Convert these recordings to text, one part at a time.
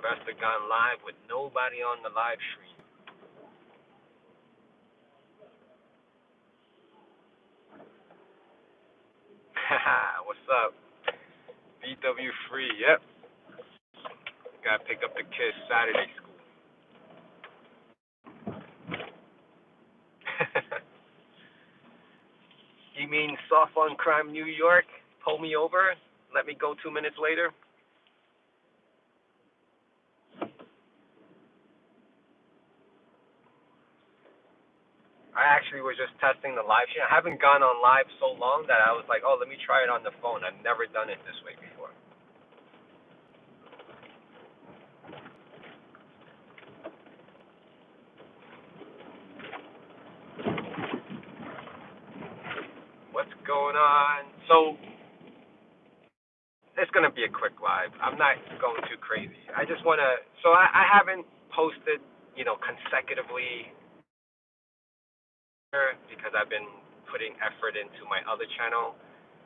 investor gone live with nobody on the live stream. What's up? BW free, yep. Gotta pick up the kids Saturday school. You mean soft on crime New York? Pull me over, let me go 2 minutes later? I actually was just testing the live stream. I haven't gone on live so long that I was like, oh, let me try it on the phone. I've never done it this way before. What's going on? So it's going to be a quick live. I'm not going too crazy. I just want to, so I haven't posted, consecutively because I've been putting effort into my other channel.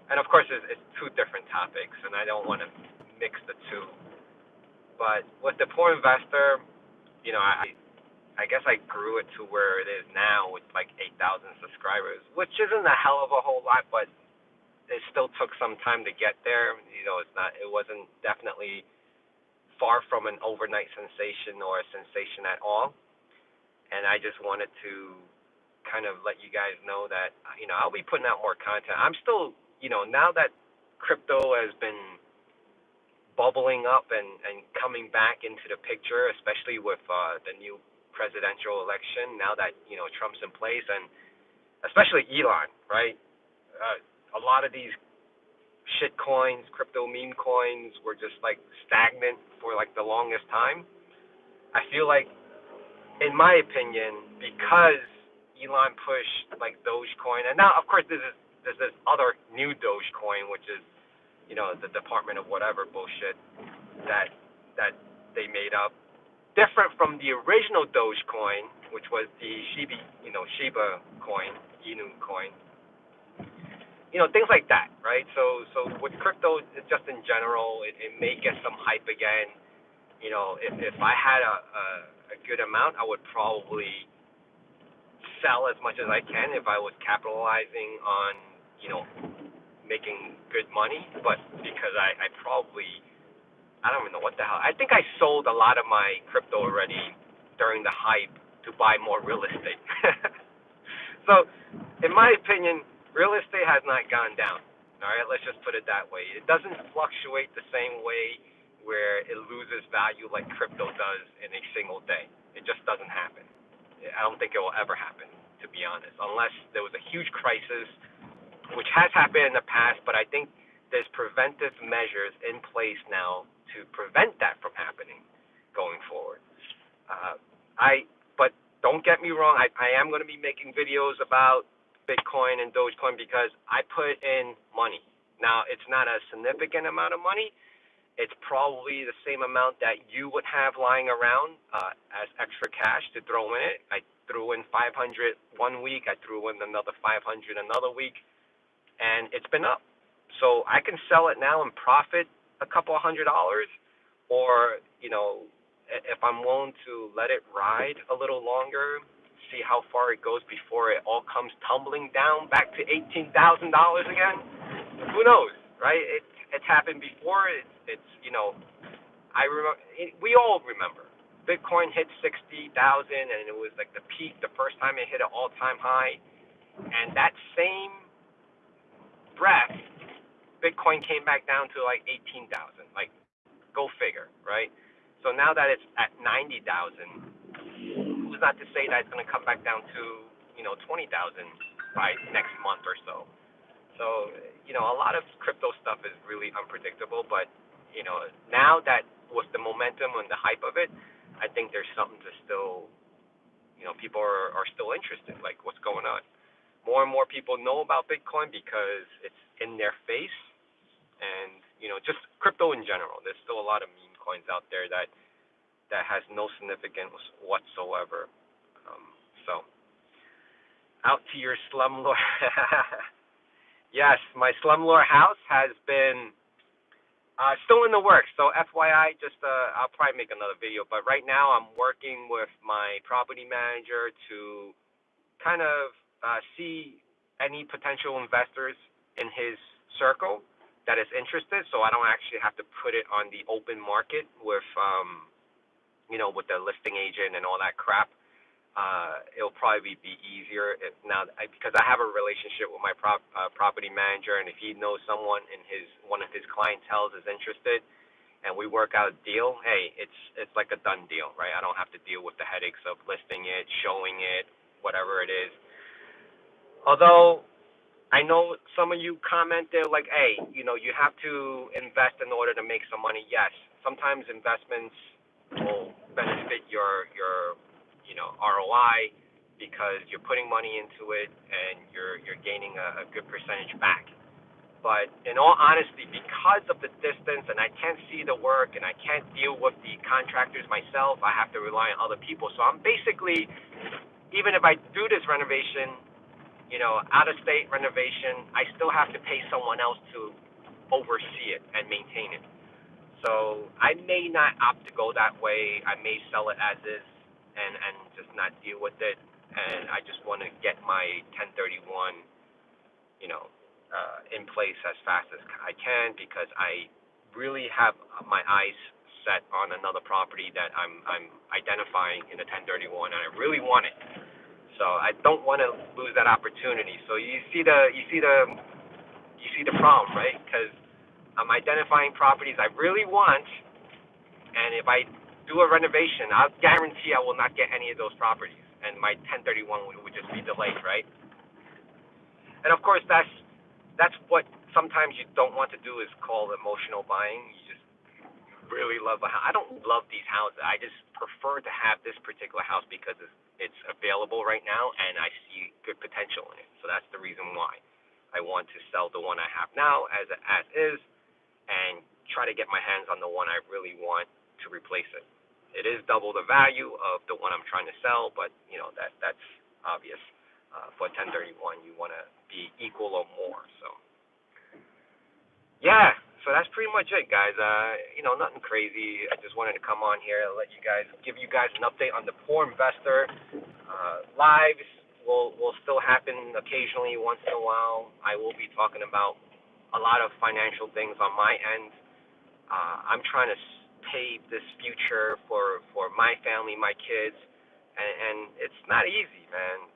And of course, it's two different topics, and I don't want to mix the two. But with the Poor Investor, I guess I grew it to where it is now with like 8,000 subscribers, which isn't a hell of a whole lot, but it still took some time to get there. It wasn't definitely far from an overnight sensation or a sensation at all. And I just wanted to kind of let you guys know that, I'll be putting out more content. I'm still, now that crypto has been bubbling up and coming back into the picture, especially with the new presidential election, now that, Trump's in place, and especially Elon, right? A lot of these shit coins, crypto meme coins, were just like stagnant for like the longest time. I feel like, in my opinion, because Elon pushed like Dogecoin, and now of course there's this other new Dogecoin, which is the Department of whatever bullshit that they made up, different from the original Dogecoin, which was the Shiba coin, Inu coin, things like that, right? So with crypto, just in general, it may get some hype again. If I had a good amount, I would probably sell as much as I can if I was capitalizing on, making good money. But because I don't even know what the hell. I think I sold a lot of my crypto already during the hype to buy more real estate. So, in my opinion, real estate has not gone down. All right, let's just put it that way. It doesn't fluctuate the same way where it loses value like crypto does in a single day. It just doesn't happen. I don't think it will ever happen, to be honest, unless there was a huge crisis, which has happened in the past, but I think there's preventive measures in place now to prevent that from happening going forward. But don't get me wrong, I am going to be making videos about Bitcoin and Dogecoin because I put in money. Now, it's not a significant amount of money. It's probably the same amount that you would have lying around as extra cash to throw in it. I threw in 500 one week. I threw in another 500 another week, and it's been up. So I can sell it now and profit a couple $100, or if I'm willing to let it ride a little longer, see how far it goes before it all comes tumbling down back to $18,000 again. Who knows, right? It's happened before. I remember. We all remember. Bitcoin hit 60,000, and it was like the peak, the first time it hit an all-time high. And that same breath, Bitcoin came back down to like 18,000. Like, go figure, right? So now that it's at 90,000, who's not to say that it's going to come back down to 20,000 by next month or so? So a lot of crypto stuff is really unpredictable, but now that with the momentum and the hype of it, I think there's something to still, people are still interested, like what's going on. More and more people know about Bitcoin because it's in their face, and just crypto in general. There's still a lot of meme coins out there that has no significance whatsoever. So, out to your slumlord. Yes, my slumlord house has been Still in the works. So FYI, just I'll probably make another video. But right now, I'm working with my property manager to kind of see any potential investors in his circle that is interested. So I don't actually have to put it on the open market with with the listing agent and all that crap. It'll probably be easier because I have a relationship with my property manager, and if he knows someone in one of his clientele is interested, and we work out a deal, hey, it's like a done deal, right? I don't have to deal with the headaches of listing it, showing it, whatever it is. Although I know some of you commented like, hey, you have to invest in order to make some money. Yes, sometimes investments will benefit your ROI because you're putting money into it and you're gaining a good percentage back. But in all honesty, because of the distance and I can't see the work and I can't deal with the contractors myself, I have to rely on other people. So I'm basically, even if I do this renovation, out of state renovation, I still have to pay someone else to oversee it and maintain it. So I may not opt to go that way. I may sell it as is and just not deal with it. And I just want to get my 1031, in place as fast as I can because I really have my eyes set on another property that I'm identifying in the 1031, and I really want it. So I don't want to lose that opportunity. So you see the problem, right? Because I'm identifying properties I really want, and if I do a renovation, I'll guarantee I will not get any of those properties, and my 1031 would just be delayed, right? And of course, that's what sometimes you don't want to do is call emotional buying. You just really love a house. I don't love these houses. I just prefer to have this particular house because it's available right now, and I see good potential in it. So that's the reason why I want to sell the one I have now as is, and try to get my hands on the one I really want to replace it. It is double the value of the one I'm trying to sell, but that's obvious. For 1031, you want to be equal or more. So yeah, so that's pretty much it, guys. Nothing crazy. I just wanted to come on here and give you guys an update on the Poor Investor. Lives will still happen occasionally, once in a while. I will be talking about a lot of financial things on my end. I'm trying to pave this future for my family, my kids, and it's not easy, man.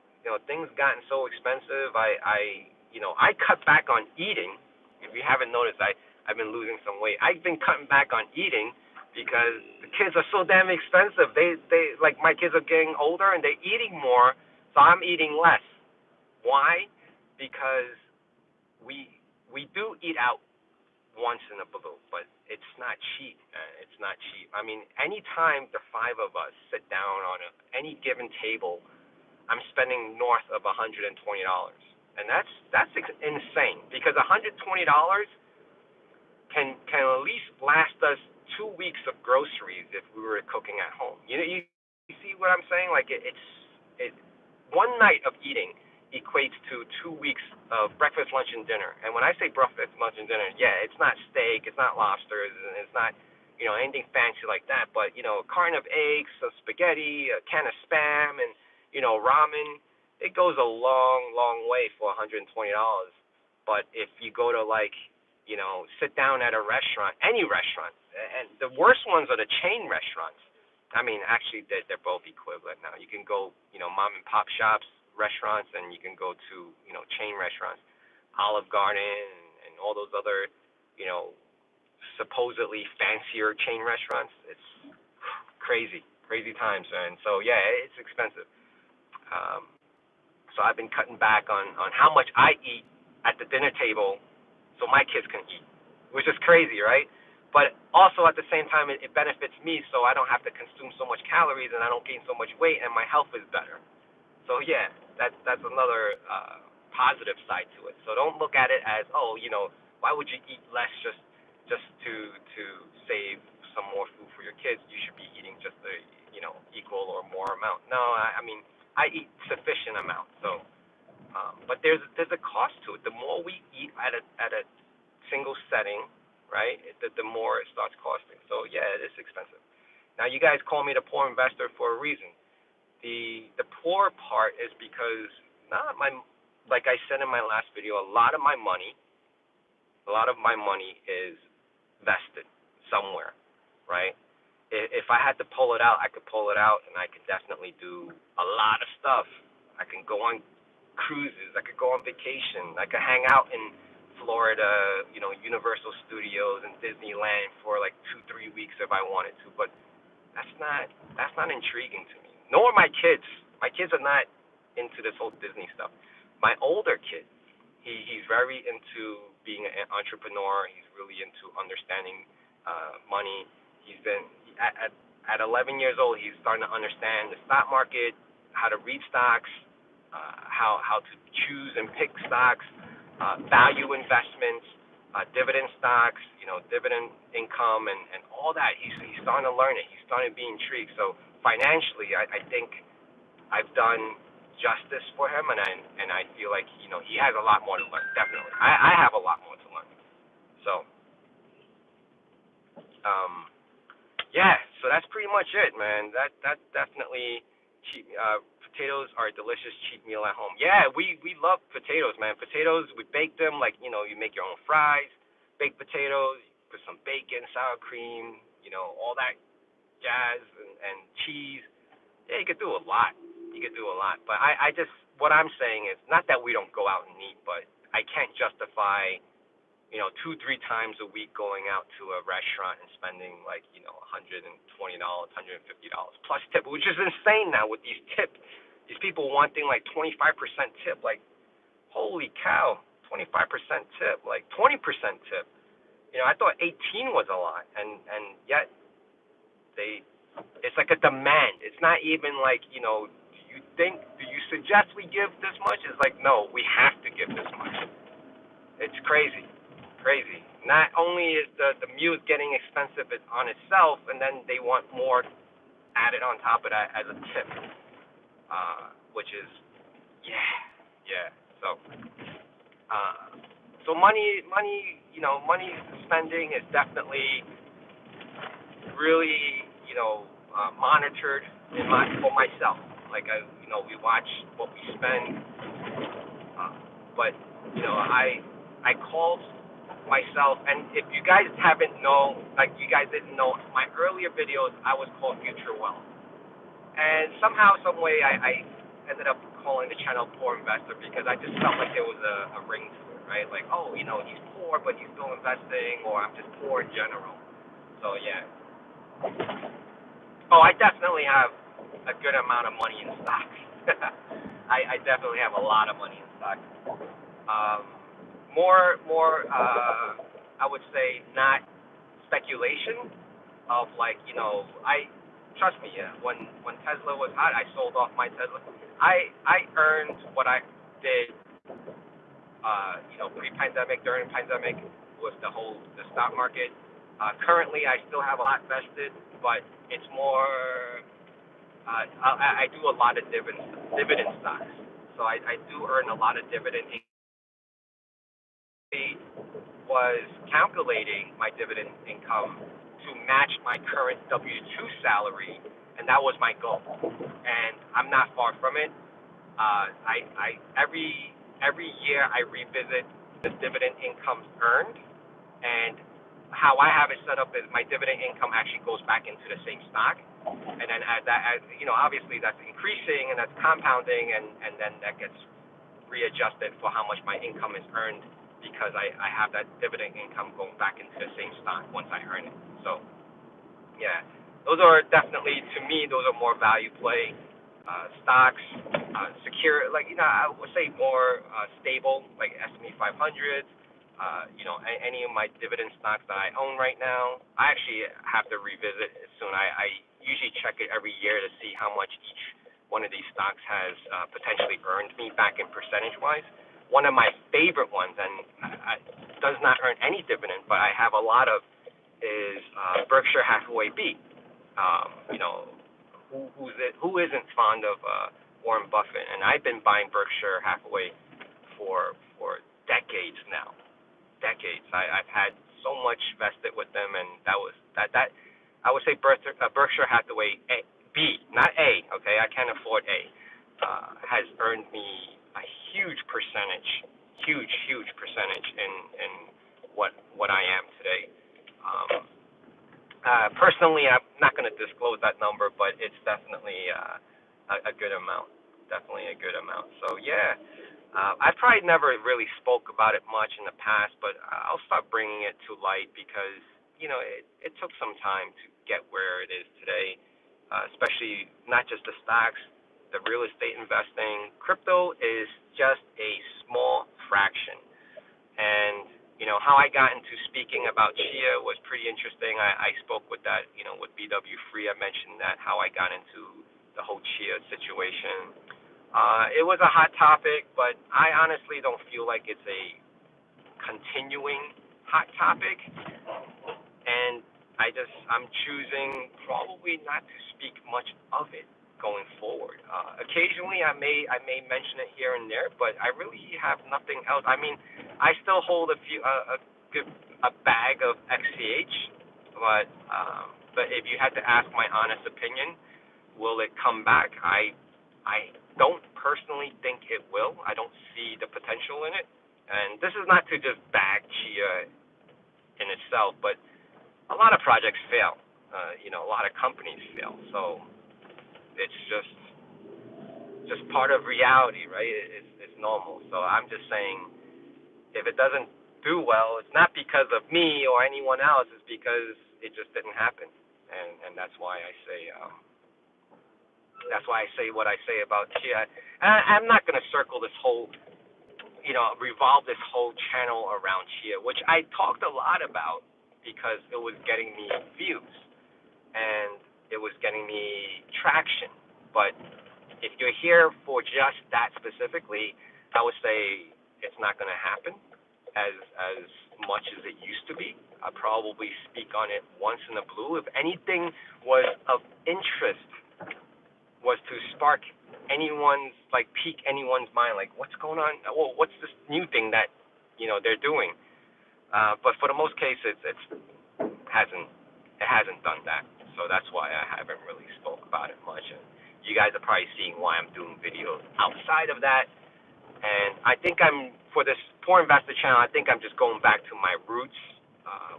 Things gotten so expensive. I cut back on eating. If you haven't noticed, I've been losing some weight. I've been cutting back on eating because the kids are so damn expensive. They like my kids are getting older and they're eating more, so I'm eating less. Why? Because we do eat out once in a blue, but it's not cheap. It's not cheap. I mean, anytime the five of us sit down on any given table, I'm spending north of $120, and that's insane because $120 can at least last us 2 weeks of groceries if we were cooking at home. You see what I'm saying? Like one night of eating equates to 2 weeks of breakfast, lunch, and dinner. And when I say breakfast, lunch, and dinner, yeah, it's not steak, it's not lobsters, it's not anything fancy like that. But a carton of eggs, some spaghetti, a can of Spam, and ramen. It goes a long, long way for $120. But if you go to sit down at a restaurant, any restaurant, and the worst ones are the chain restaurants. I mean, actually, they're both equivalent now. You can go, mom and pop shops, restaurants, and you can go to, chain restaurants, Olive Garden, and all those other, supposedly fancier chain restaurants. It's crazy times, man. So yeah, it's expensive. So I've been cutting back on how much I eat at the dinner table so my kids can eat, which is crazy, right? But also at the same time, it benefits me so I don't have to consume so much calories and I don't gain so much weight and my health is better. So yeah, that's another positive side to it. So don't look at it as, why would you eat less just to save some more food for your kids? You should be eating just the equal or more amount. No, I mean I eat sufficient amount. So, but there's a cost to it. The more we eat at a single setting, right? The more it starts costing. So yeah, it is expensive. Now you guys call me the poor investor for a reason. The poor part is because not my like I said in my last video, a lot of my money is vested somewhere, right? If I had to pull it out, I could pull it out, and I could definitely do a lot of stuff. I can go on cruises. I could go on vacation. I could hang out in Florida, Universal Studios and Disneyland for like 2-3 weeks if I wanted to. But that's not intriguing to me. Nor my kids. My kids are not into this whole Disney stuff. My older kid, he's very into being an entrepreneur. He's really into understanding money. He's been at 11 years old. He's starting to understand the stock market, how to read stocks, how to choose and pick stocks, value investments, dividend stocks, dividend income, and all that. He's starting to learn it. He's starting to be intrigued. So financially, I think I've done justice for him, and I feel like he has a lot more to learn. Definitely, I have a lot more to learn. So, yeah. So that's pretty much it, man. That definitely cheap. Potatoes are a delicious cheap meal at home. Yeah, we love potatoes, man. Potatoes, we bake them like you make your own fries, baked potatoes, put some bacon, sour cream, all that jazz and cheese. Yeah, you could do a lot. But I just, what I'm saying is, not that we don't go out and eat, but I can't justify, 2-3 times a week going out to a restaurant and spending like, $120, $150 plus tip, which is insane now with these tips. These people wanting like 25% tip, like, holy cow, 25% tip, like 20% tip. I thought 18 was a lot, and yet it's like a demand. It's not even like, do you suggest we give this much? It's like, no, we have to give this much. It's crazy. Not only is the meal getting expensive on itself, and then they want more added on top of that as a tip, which is, yeah. So money, money spending is definitely really, monitored for myself. Like we watch what we spend, but I called myself, and if you guys didn't know, my earlier videos I was called Future Wealth, and somehow, some way, I ended up calling the channel Poor Investor because I just felt like there was a ring to it, right? Like, oh, he's poor, but he's still investing, or I'm just poor in general. So yeah. Oh, I definitely have a good amount of money in stocks. I definitely have a lot of money in stocks. More, I would say not speculation of like, trust me, yeah, when Tesla was hot, I sold off my Tesla. I earned what I did, pre-pandemic, during pandemic, with the stock market. Currently, I still have a lot vested, but it's more, I do a lot of dividend stocks. So I do earn a lot of dividend. Was calculating my dividend income to match my current W-2 salary, and that was my goal. And I'm not far from it. Every year I revisit the dividend income earned, and how I have it set up is my dividend income actually goes back into the same stock, and then obviously that's increasing and that's compounding, and then that gets readjusted for how much my income is earned, because I have that dividend income going back into the same stock once I earn it. So, yeah, those are definitely, to me, those are more value play stocks, secure, I would say more stable, like S&P 500s. Any of my dividend stocks that I own right now, I actually have to revisit it soon. I usually check it every year to see how much each one of these stocks has potentially earned me back in percentage-wise. One of my favorite ones, and does not earn any dividend, but I have a lot of, is Berkshire Hathaway B. Who isn't fond of Warren Buffett? And I've been buying Berkshire Hathaway for decades now. Decades. I've had so much vested with them, and that I would say Berkshire Hathaway B, not A. Okay, I can't afford A. Has earned me a huge percentage, huge percentage in what I am today. Personally, I'm not going to disclose that number, but it's definitely a good amount. Definitely a good amount. So yeah, I probably never really spoke about it much in the past, but I'll start bringing it to light because it took some time to get where it is today, especially not just the stocks, the real estate investing. Crypto is just a small fraction, and how I got into speaking about Chia was pretty interesting. I spoke with that, with BW Free. I mentioned that how I got into the whole Chia situation. It was a hot topic, but I honestly don't feel like it's a continuing hot topic, and I'm choosing probably not to speak much of it going forward. Occasionally, I may mention it here and there, but I really have nothing else. I mean, I still hold a bag of XCH, but if you had to ask my honest opinion, will it come back? I don't personally think it will. I don't see the potential in it, and this is not to just bag Chia in itself, but a lot of projects fail. A lot of companies fail, so it's just part of reality, right? It's normal. So I'm just saying, if it doesn't do well, it's not because of me or anyone else. It's because it just didn't happen, and that's why I say what I say about Chia. And I'm not going to circle this whole, revolve this whole channel around Chia, which I talked a lot about because it was getting me views and it was getting me traction. But if you're here for just that specifically, I would say it's not going to happen as much as it used to be. I'll probably speak on it once in a blue. If anything was of interest, was to spark anyone's, pique anyone's mind, what's going on? Well, what's this new thing that, they're doing? But for the most case, it hasn't done that. So that's why I haven't really spoke about it much. And you guys are probably seeing why I'm doing videos outside of that. And I think for this Poor Investor channel, I think I'm just going back to my roots,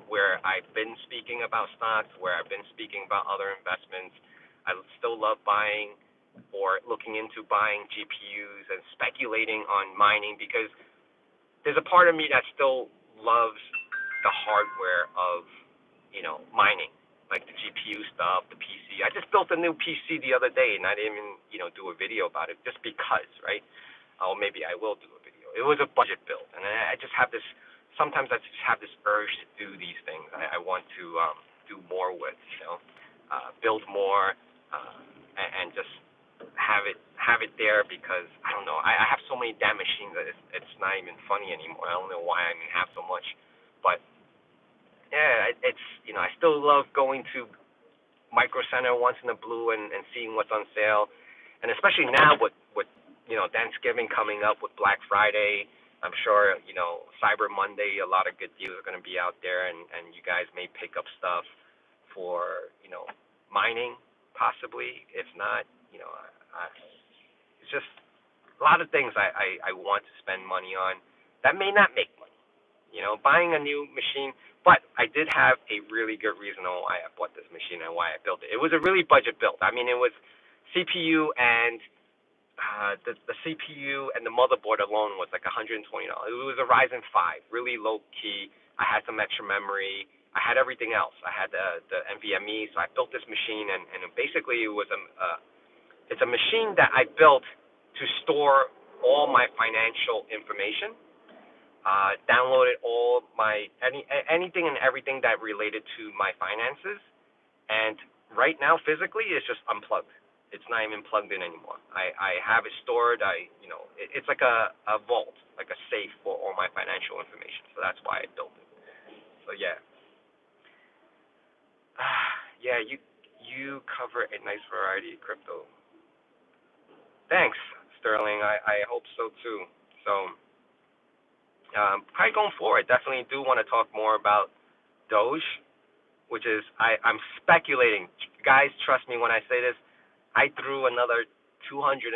where I've been speaking about stocks, where I've been speaking about other investments. I still love buying or looking into buying GPUs and speculating on mining because there's a part of me that still loves the hardware of, mining, like the GPU stuff, the PC. I just built a new PC the other day, and I didn't even, do a video about it just because, right? Or maybe I will do a video. It was a budget build, and I just have this. Sometimes I just have this urge to do these things. I want to do more with, build more, and just have it there because I don't know. I have so many damn machines that it's not even funny anymore. I don't know why I have so much, but yeah, it's I still love going to Micro Center once in a blue and seeing what's on sale, and especially now with Thanksgiving coming up with Black Friday. I'm sure Cyber Monday, a lot of good deals are going to be out there, and you guys may pick up stuff for mining possibly. If not, it's just a lot of things I want to spend money on that may not make money. Buying a new machine. But I did have a really good reason why I bought this machine and why I built it. It was a really budget build. I mean, it was CPU and the CPU and the motherboard alone was like $120. It was a Ryzen 5, really low key. I had some extra memory. I had everything else. I had the NVMe, so I built this machine, and basically it was it's a machine that I built to store all my financial information. Downloaded all my anything and everything that related to my finances, and right now physically it's just unplugged. It's not even plugged in anymore. I have it stored. It's like a vault, like a safe for all my financial information. So that's why I built it. So yeah, you cover a nice variety of crypto. Thanks, Sterling. I hope so too. So. Probably going forward, definitely do want to talk more about Doge, which is I'm speculating. Guys, trust me when I say this. I threw another $270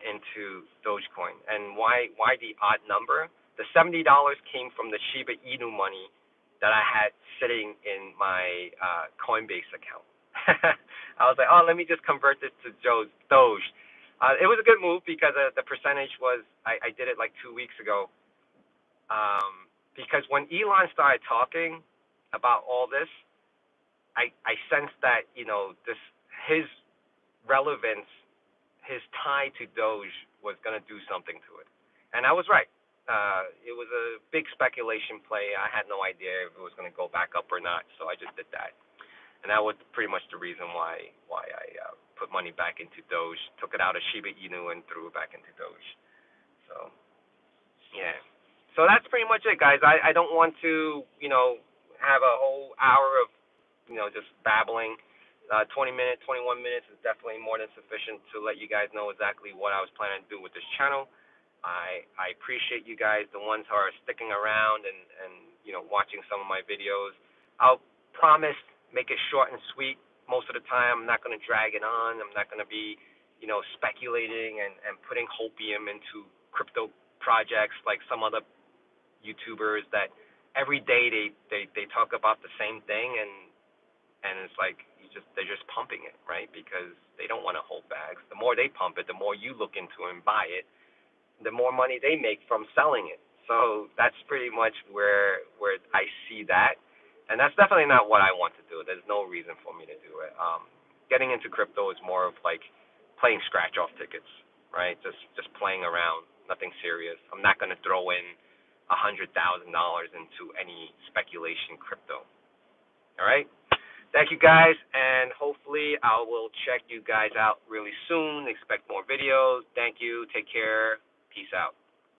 into Dogecoin. And why the odd number? The $70 came from the Shiba Inu money that I had sitting in my Coinbase account. I was like, oh, let me just convert this to Doge. It was a good move because the percentage was, I did it like 2 weeks ago. Because when Elon started talking about all this, I sensed that, his relevance, his tie to Doge was going to do something to it. And I was right. It was a big speculation play. I had no idea if it was going to go back up or not, so I just did that. And that was pretty much the reason why I put money back into Doge, took it out of Shiba Inu and threw it back into Doge. So, yeah. So that's pretty much it, guys. I don't want to, have a whole hour of, just babbling. 20 minutes, 21 minutes is definitely more than sufficient to let you guys know exactly what I was planning to do with this channel. I appreciate you guys, the ones who are sticking around and watching some of my videos. I'll promise make it short and sweet most of the time. I'm not going to drag it on. I'm not going to be, speculating and putting hopium into crypto projects like some other YouTubers that every day they talk about the same thing and it's like they're just pumping it, right? Because they don't want to hold bags. The more they pump it, the more you look into it and buy it, the more money they make from selling it. So that's pretty much where I see that. And that's definitely not what I want to do. There's no reason for me to do it. Getting into crypto is more of like playing scratch-off tickets, right? Just playing around, nothing serious. I'm not going to throw in $100,000 into any speculation crypto. All right? Thank you, guys, and hopefully I will check you guys out really soon. Expect more videos. Thank you. Take care. Peace out.